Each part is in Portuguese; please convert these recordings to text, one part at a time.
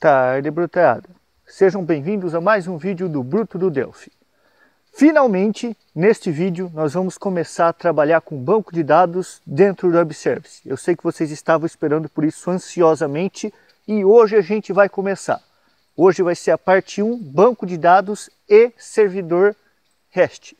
tarde, brutada. Sejam bem-vindos a mais um vídeo do Bruto do Delphi. Finalmente, neste vídeo, nós vamos começar a trabalhar com banco de dados dentro do Web Service. Eu sei que vocês estavam esperando por isso ansiosamente e hoje a gente vai começar. Hoje vai ser a parte 1, banco de dados e servidor REST.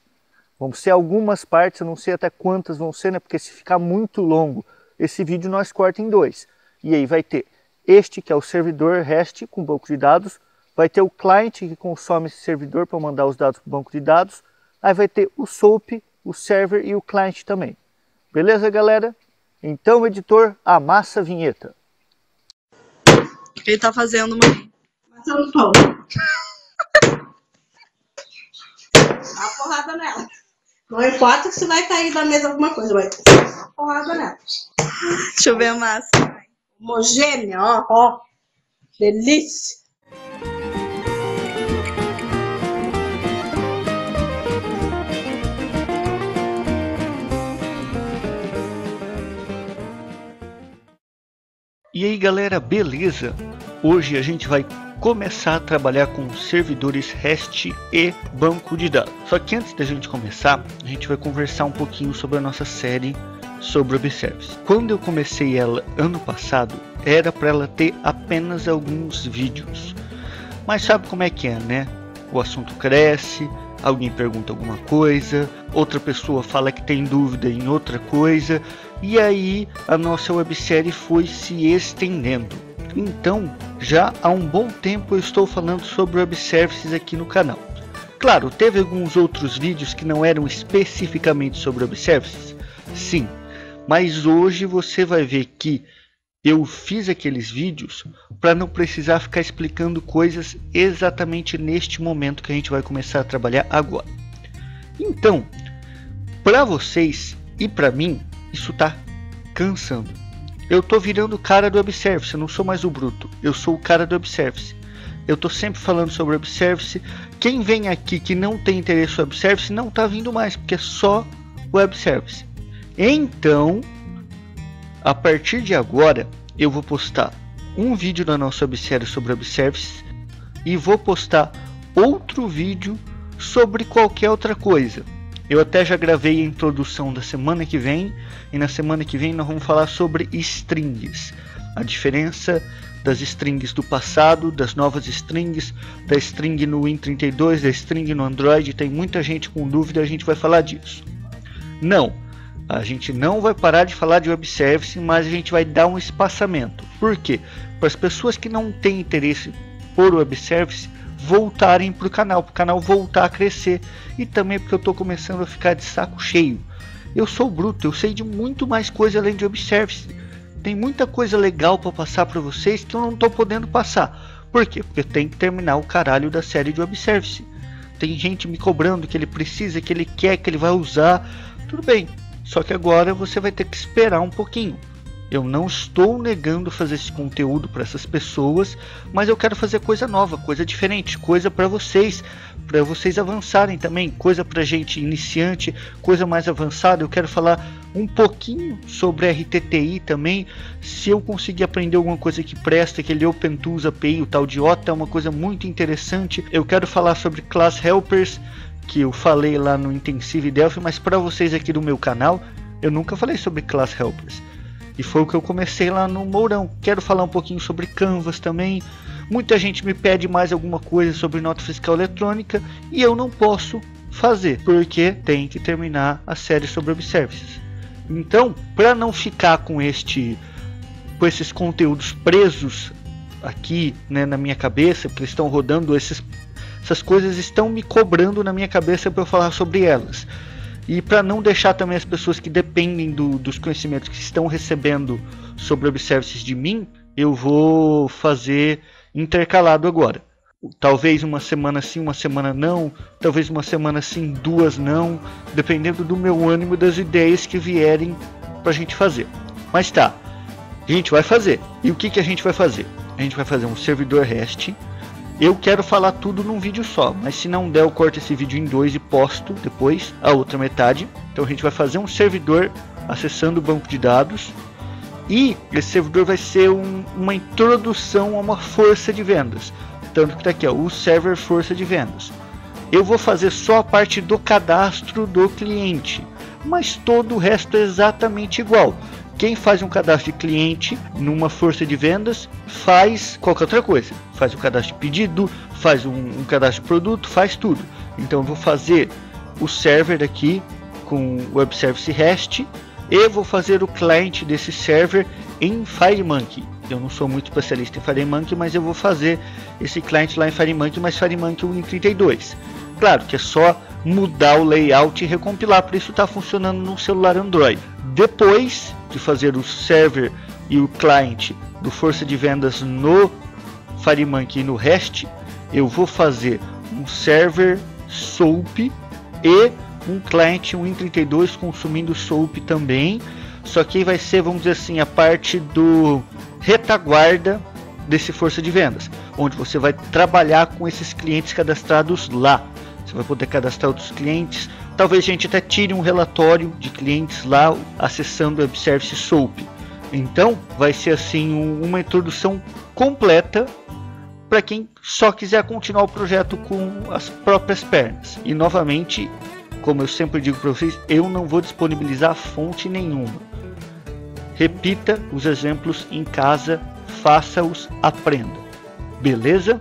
Vão ser algumas partes, eu não sei até quantas vão ser, né? Porque se ficar muito longo, esse vídeo nós cortamos em 2. E aí vai ter este que é o servidor REST com banco de dados, vai ter o client que consome esse servidor para mandar os dados para o banco de dados, aí vai ter o SOAP, o server e o client também. Beleza, galera? Então, editor, amassa a vinheta. O que ele tá fazendo, mano? Passando pão. Dá uma porrada nela. Não importa se vai cair da mesa alguma coisa, vai dar uma porrada nela. Deixa eu ver a massa. Homogênea, ó. Delícia. E aí, galera, beleza? Hoje a gente vai começar a trabalhar com servidores REST e banco de dados. Só que antes da gente começar, a gente vai conversar um pouquinho sobre a nossa série sobre Web Service. Quando eu comecei ela ano passado, era para ela ter apenas alguns vídeos. Mas sabe como é que é, né? O assunto cresce, alguém pergunta alguma coisa, outra pessoa fala que tem dúvida em outra coisa, e aí a nossa websérie foi se estendendo. Então, já há um bom tempo eu estou falando sobre Web Services aqui no canal. Claro, teve alguns outros vídeos que não eram especificamente sobre Web Services, sim, mas hoje você vai ver que eu fiz aqueles vídeos para não precisar ficar explicando coisas exatamente neste momento que a gente vai começar a trabalhar agora. Então, para vocês e para mim, isso tá cansando. Eu tô virando o cara do Web Service, eu não sou mais o bruto, eu sou o cara do Web Service. Eu tô sempre falando sobre Web Service. Quem vem aqui que não tem interesse no Web Service não tá vindo mais, porque é só Web Service. Então, a partir de agora, eu vou postar um vídeo da nossa websérie sobre Web Service e vou postar outro vídeo sobre qualquer outra coisa. Eu até já gravei a introdução da semana que vem e na semana que vem nós vamos falar sobre strings. A diferença das strings do passado, das novas strings, da string no Win32, da string no Android. Tem muita gente com dúvida, a gente vai falar disso. Não, a gente não vai parar de falar de Web Service, mas a gente vai dar um espaçamento. Por quê? Para as pessoas que não têm interesse por Web Service voltarem para o canal voltar a crescer, e também porque eu estou começando a ficar de saco cheio. Eu sou bruto, eu sei de muito mais coisa além de Web Service. Tem muita coisa legal para passar para vocês que eu não estou podendo passar. Por quê? Porque tem que terminar o caralho da série de Web Service. Tem gente me cobrando que ele precisa, que ele quer, que ele vai usar. Tudo bem, só que agora você vai ter que esperar um pouquinho. Eu não estou negando fazer esse conteúdo para essas pessoas, mas eu quero fazer coisa nova, coisa diferente, coisa para vocês avançarem também, coisa para gente iniciante, coisa mais avançada. Eu quero falar um pouquinho sobre RTTI também, se eu conseguir aprender alguma coisa que presta, aquele OpenTools API, o tal de OTA, é uma coisa muito interessante. Eu quero falar sobre Class Helpers, que eu falei lá no Intensive Delphi, mas para vocês aqui do meu canal, eu nunca falei sobre Class Helpers. E foi o que eu comecei lá no Mourão. Quero falar um pouquinho sobre Canvas também. Muita gente me pede mais alguma coisa sobre nota fiscal eletrônica e eu não posso fazer, porque tem que terminar a série sobre Web Services. Então, para não ficar com esses conteúdos presos aqui, né, na minha cabeça, porque estão rodando, essas coisas estão me cobrando na minha cabeça para eu falar sobre elas. E para não deixar também as pessoas que dependem dos conhecimentos que estão recebendo sobre Web Services de mim, eu vou fazer intercalado agora. Talvez uma semana sim, uma semana não, talvez uma semana sim, 2 não, dependendo do meu ânimo e das ideias que vierem para a gente fazer. Mas tá, a gente vai fazer. E o que a gente vai fazer? A gente vai fazer um servidor REST. Eu quero falar tudo num vídeo só, mas se não der eu corto esse vídeo em 2 e posto depois a outra metade. Então a gente vai fazer um servidor acessando o banco de dados E esse servidor vai ser uma introdução a uma força de vendas. Tanto que tá aqui, ó, o server força de vendas. Eu vou fazer só a parte do cadastro do cliente, mas todo o resto é exatamente igual. Quem faz um cadastro de cliente numa força de vendas faz qualquer outra coisa. Faz o cadastro de pedido, faz um cadastro de produto, faz tudo. Então eu vou fazer o server daqui com Web Service REST e vou fazer o cliente desse server em FireMonkey. Eu não sou muito especialista em FireMonkey, mas eu vou fazer esse cliente lá em FireMonkey, mas FireMonkey 1.32. Claro que é só mudar o layout e recompilar, por isso está funcionando no celular Android. Depois de fazer o server e o cliente do força de vendas no FireMonkey e no REST, eu vou fazer um server SOAP e um cliente 1.32 consumindo SOAP também. Só que vai ser, vamos dizer assim, a parte do retaguarda desse força de vendas, onde você vai trabalhar com esses clientes cadastrados lá. Você vai poder cadastrar outros clientes. Talvez a gente até tire um relatório de clientes lá acessando o Web Service SOAP. Então vai ser assim uma introdução completa para quem só quiser continuar o projeto com as próprias pernas. E novamente, como eu sempre digo para vocês, eu não vou disponibilizar fonte nenhuma. Repita os exemplos em casa, faça-os, aprenda. Beleza?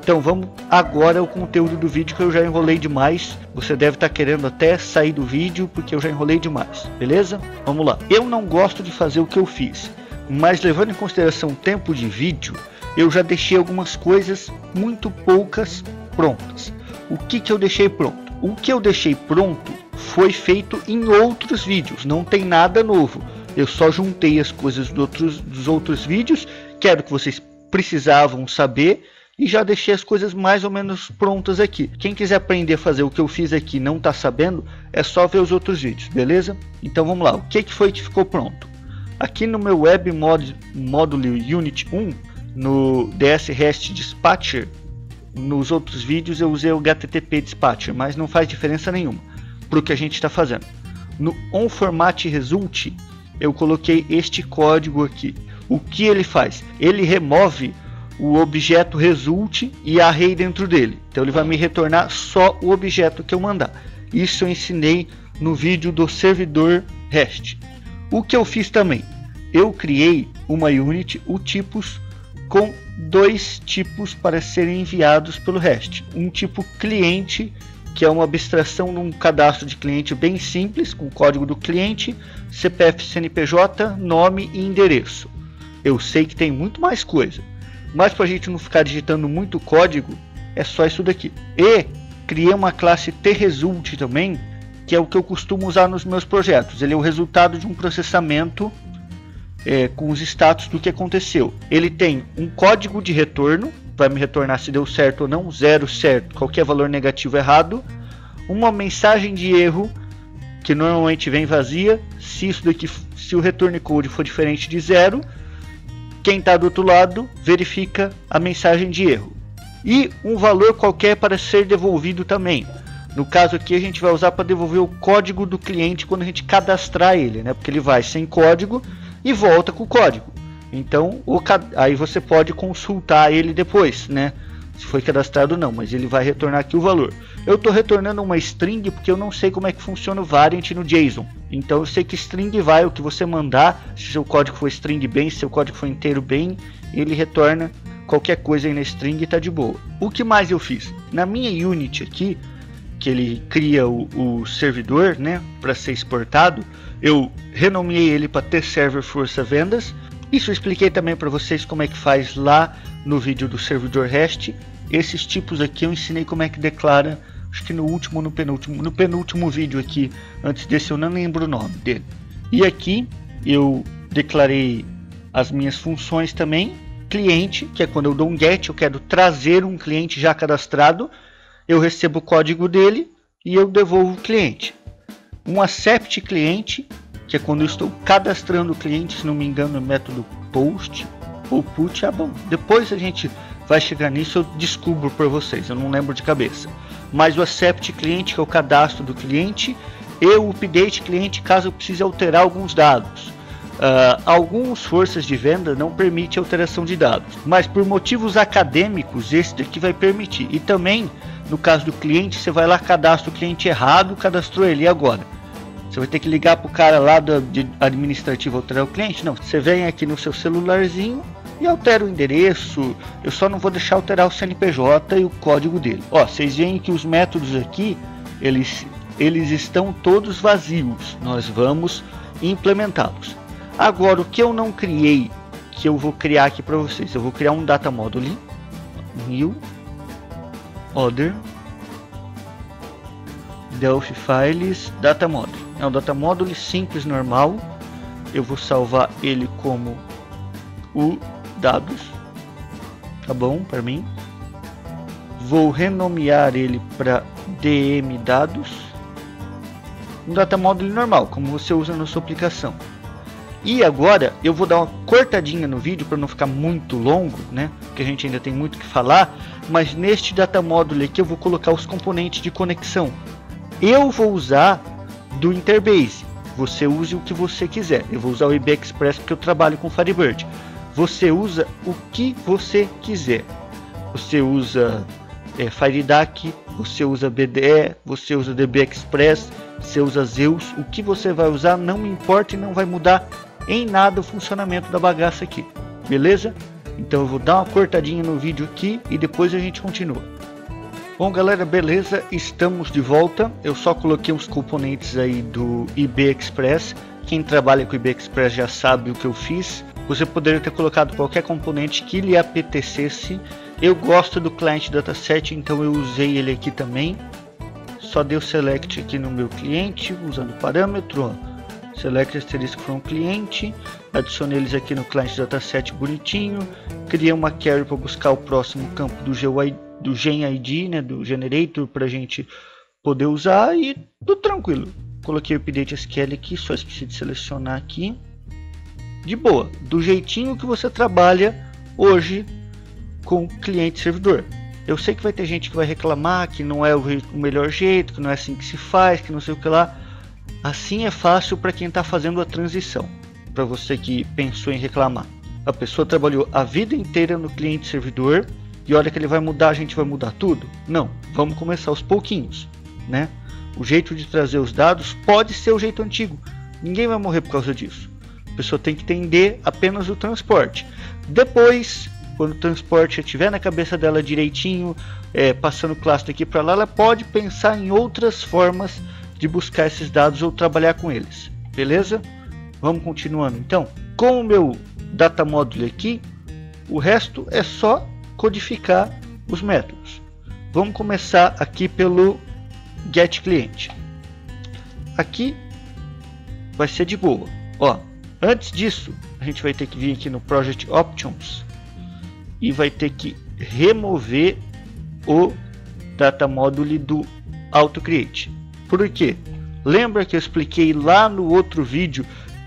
Então vamos agora ao conteúdo do vídeo, que eu já enrolei demais. Você deve estar querendo até sair do vídeo porque eu já enrolei demais. Beleza? Vamos lá. Eu não gosto de fazer o que eu fiz, mas levando em consideração o tempo de vídeo, eu já deixei algumas coisas, muito poucas, prontas. O que eu deixei pronto? O que eu deixei pronto foi feito em outros vídeos, não tem nada novo. Eu só juntei as coisas dos outros vídeos, que era o que vocês precisavam saber, e já deixei as coisas mais ou menos prontas aqui. Quem quiser aprender a fazer o que eu fiz aqui e não está sabendo, é só ver os outros vídeos, beleza? Então vamos lá, o que foi que ficou pronto? Aqui no meu Web Module Unit 1, no DS REST Dispatcher, nos outros vídeos eu usei o HTTP Dispatcher, mas não faz diferença nenhuma para o que a gente está fazendo. No OnFormatResult, eu coloquei este código aqui. O que ele faz? Ele remove o objeto result e a array dentro dele. Então ele vai me retornar só o objeto que eu mandar. Isso eu ensinei no vídeo do servidor REST. O que eu fiz também? Eu criei uma unit, o tipos, com dois tipos para serem enviados pelo REST. Um tipo cliente, que é uma abstração de um cadastro de cliente bem simples, com o código do cliente, CPF, CNPJ, nome e endereço. Eu sei que tem muito mais coisa, mas para a gente não ficar digitando muito código, é só isso daqui. E criei uma classe tResult também, que é o que eu costumo usar nos meus projetos. Ele é o resultado de um processamento com os status do que aconteceu. Ele tem um código de retorno, vai me retornar se deu certo ou não, 0 certo, qualquer valor negativo errado, uma mensagem de erro, que normalmente vem vazia. Se isso daqui, se o return code for diferente de 0, quem está do outro lado verifica a mensagem de erro. E um valor qualquer para ser devolvido também. No caso aqui a gente vai usar para devolver o código do cliente quando a gente cadastrar ele, né? Porque ele vai sem código e volta com o código. Então aí você pode consultar ele depois, né? Se foi cadastrado ou não, mas ele vai retornar aqui o valor. Eu estou retornando uma string porque eu não sei como é que funciona o variant no JSON. Então eu sei que string vai o que você mandar. Se seu código for string bem, se seu código for inteiro bem, ele retorna qualquer coisa aí na string e está de boa. O que mais eu fiz? Na minha unit aqui, que ele cria o servidor, né, para ser exportado, eu renomeei ele para tServer Força Vendas. Isso eu expliquei também para vocês como é que faz lá no vídeo do servidor REST. Esses tipos aqui eu ensinei como é que declara, acho que no penúltimo vídeo aqui, antes desse eu não lembro o nome dele. E aqui eu declarei as minhas funções também. Cliente, que é quando eu dou um get, eu quero trazer um cliente já cadastrado, eu recebo o código dele e eu devolvo o cliente. Um accept cliente, que é quando eu estou cadastrando o cliente, se não me engano é o método post ou put. Bom, depois a gente vai chegar nisso, eu descubro para vocês, eu não lembro de cabeça. Mas o accept cliente, que é o cadastro do cliente, e o update cliente, caso eu precise alterar alguns dados. Algumas forças de venda não permitem alteração de dados, mas por motivos acadêmicos esse daqui vai permitir. E também no caso do cliente, você vai lá, cadastra o cliente errado, cadastrou ele, e agora? Você vai ter que ligar para o cara lá do administrativo alterar o cliente? Não, você vem aqui no seu celularzinho e altera o endereço. Eu só não vou deixar alterar o CNPJ e o código dele. Ó, vocês veem que os métodos aqui, eles estão todos vazios. Nós vamos implementá-los. Agora, o que eu não criei, que eu vou criar aqui para vocês, eu vou criar um data module, new, other, Delphi Files, data module. É um data module simples, normal. Eu vou salvar ele como o dados, tá bom para mim. Vou renomear ele para DM dados, um data module normal, como você usa na sua aplicação. E agora eu vou dar uma cortadinha no vídeo para não ficar muito longo, né? Porque a gente ainda tem muito que falar. Mas neste data module aqui eu vou colocar os componentes de conexão. Eu vou usar do Interbase. Você use o que você quiser. Eu vou usar o IBExpress porque eu trabalho com Firebird. Você usa o que você quiser. Você usa FireDAC, você usa BDE, você usa DBExpress, você usa Zeus. O que você vai usar não me importa e não vai mudar em nada o funcionamento da bagaça aqui, beleza? Então eu vou dar uma cortadinha no vídeo aqui e depois a gente continua. Bom galera, beleza, estamos de volta. Eu só coloquei uns componentes aí do IBExpress. Quem trabalha com o IBExpress já sabe o que eu fiz. Você poderia ter colocado qualquer componente que lhe apetecesse. Eu gosto do client dataset, então eu usei ele aqui também. Só dei o select aqui no meu cliente, usando o parâmetro, ó. Select asterisco from cliente, adicionei eles aqui no client dataset bonitinho, criei uma query para buscar o próximo campo do GenID, né, do generator, para a gente poder usar e tudo tranquilo. Coloquei o update SQL aqui, só esqueci de selecionar aqui. De boa, do jeitinho que você trabalha hoje com cliente e servidor. Eu sei que vai ter gente que vai reclamar que não é o melhor jeito, que não é assim que se faz, que não sei o que lá. Assim é fácil para quem está fazendo a transição. Para você que pensou em reclamar, a pessoa trabalhou a vida inteira no cliente servidor e olha que ele vai mudar, a gente vai mudar tudo? Não, vamos começar aos pouquinhos, né? O jeito de trazer os dados pode ser o jeito antigo, ninguém vai morrer por causa disso. A pessoa tem que entender apenas o transporte. Depois, quando o transporte estiver na cabeça dela direitinho, passando o cluster aqui para lá, ela pode pensar em outras formas de buscar esses dados ou trabalhar com eles, beleza? Vamos continuando então. Com o meu data module aqui, o resto é só codificar os métodos. Vamos começar aqui pelo getClient. Aqui vai ser de boa. Ó, antes disso, a gente vai ter que vir aqui no Project Options e vai ter que remover o data module do AutoCreate. Por quê? Lembra que eu expliquei lá no outro vídeo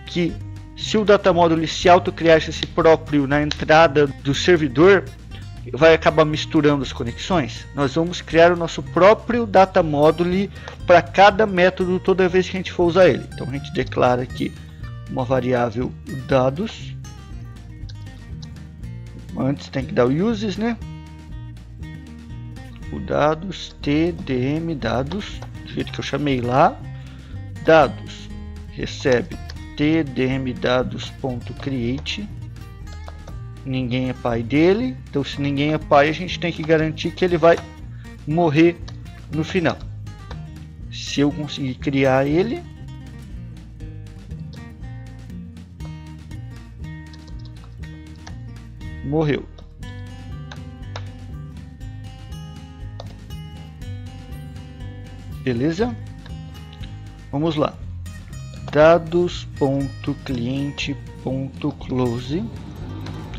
que se o data module se autocriasse a si próprio na entrada do servidor, vai acabar misturando as conexões? Nós vamos criar o nosso próprio data module para cada método toda vez que a gente for usar ele. Então a gente declara aqui uma variável dados. Antes tem que dar o uses, né? O dados tdm dados, do jeito que eu chamei lá. Dados recebe tdm dados.create. Ninguém é pai dele, então se ninguém é pai, a gente tem que garantir que ele vai morrer no final. Se eu conseguir criar ele, morreu. Beleza? Vamos lá. Dados.cliente.close.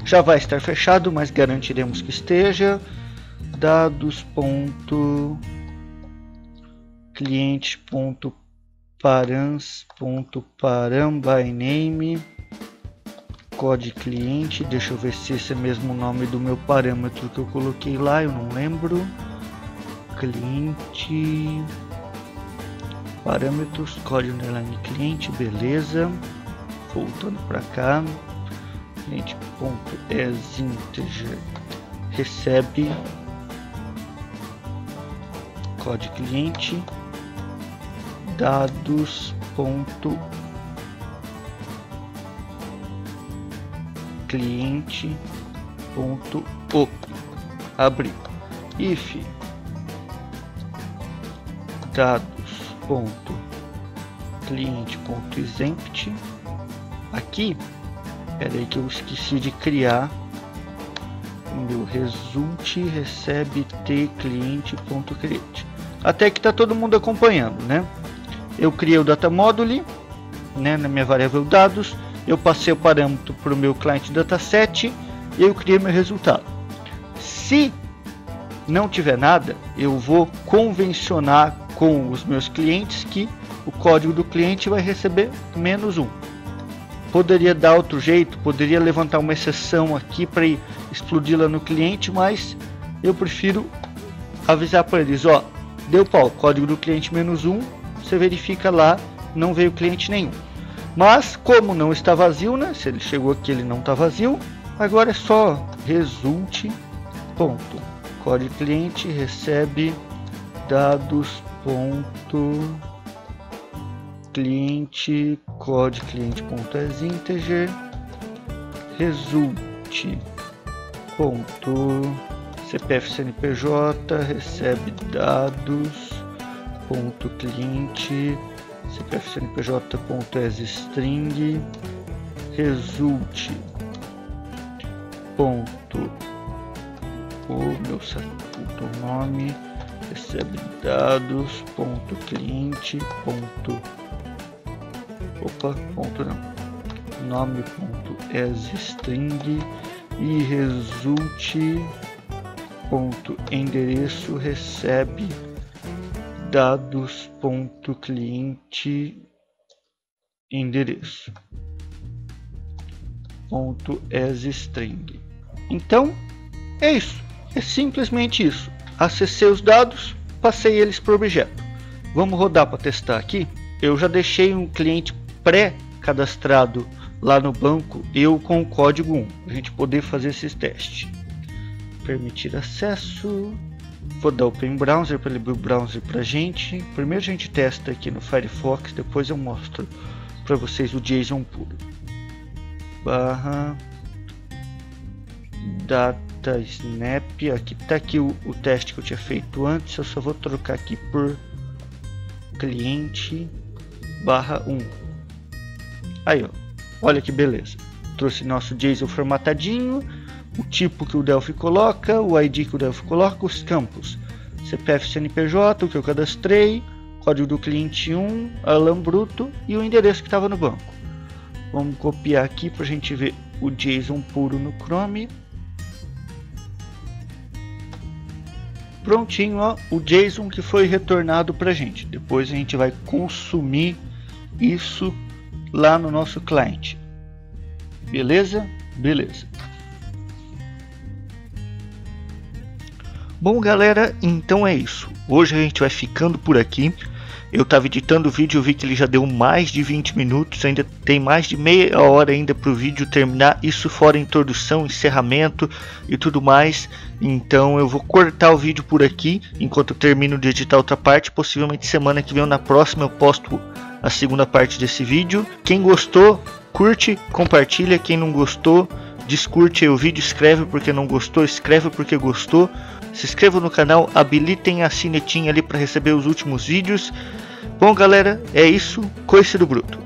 Já vai estar fechado, mas garantiremos que esteja. Dados.cliente.params.param_by_name code cliente. Deixa eu ver se esse é mesmo o nome do meu parâmetro que eu coloquei lá, eu não lembro. Cliente parâmetros code underline cliente, beleza. voltando para cá, cliente.asInteger recebe código cliente dados cliente.open abrir if dados.cliente.exempt. Aqui peraí que eu esqueci de criar o meu result recebe tcliente.create. Até que tá todo mundo acompanhando, né? Eu criei o data module, né, na minha variável dados, eu passei o parâmetro para o meu client dataset e eu criei meu resultado. Se não tiver nada, eu vou convencionar com os meus clientes que o código do cliente vai receber -1. Poderia dar outro jeito, poderia levantar uma exceção aqui para explodir lá no cliente, mas eu prefiro avisar para eles, ó, deu pau, código do cliente -1, você verifica lá, não veio cliente nenhum. Mas como não está vazio, né? Se ele chegou aqui ele não está vazio, agora é só result ponto código cliente recebe dados ponto cliente código cliente.asInteger result ponto CPF CNPJ recebe dados ponto cliente CPF CNPJ.asString result ponto o meu nome recebe dados ponto cliente ponto nome ponto asString e result ponto endereço recebe dados ponto cliente endereço ponto asString. Então é isso, é simplesmente isso. Acessei os dados, passei eles para o objeto. Vamos rodar para testar aqui. Eu já deixei um cliente pré-cadastrado lá no banco, eu com o código 1, a gente poder fazer esses testes. Permitir acesso. Vou dar Open Browser para ele abrir o browser para a gente. Primeiro a gente testa aqui no Firefox, depois eu mostro para vocês o JSON puro. Barra data snap. Aqui está aqui o teste que eu tinha feito antes. Eu só vou trocar aqui por cliente barra 1. Aí, ó, olha que beleza. Trouxe nosso JSON formatadinho, o tipo que o Delphi coloca, o ID que o Delphi coloca, os campos CPF CNPJ, o que eu cadastrei, código do cliente 1, Alan Bruto e o endereço que estava no banco. Vamos copiar aqui para a gente ver o JSON puro no Chrome. Prontinho, ó, o JSON que foi retornado para a gente. Depois a gente vai consumir isso lá no nosso cliente. Beleza? Beleza. Bom, galera, então é isso. Hoje a gente vai ficando por aqui. Eu estava editando o vídeo, eu vi que ele já deu mais de 20 minutos, ainda tem mais de meia hora ainda para o vídeo terminar, isso fora introdução, encerramento e tudo mais. Então eu vou cortar o vídeo por aqui, enquanto eu termino de editar outra parte. Possivelmente semana que vem ou na próxima eu posto a segunda parte desse vídeo. Quem gostou, curte, compartilha. Quem não gostou, descurte aí o vídeo, escreve porque não gostou, escreve porque gostou. Se inscrevam no canal, habilitem a sinetinha ali para receber os últimos vídeos. Bom, galera, é isso. Coice do Bruto.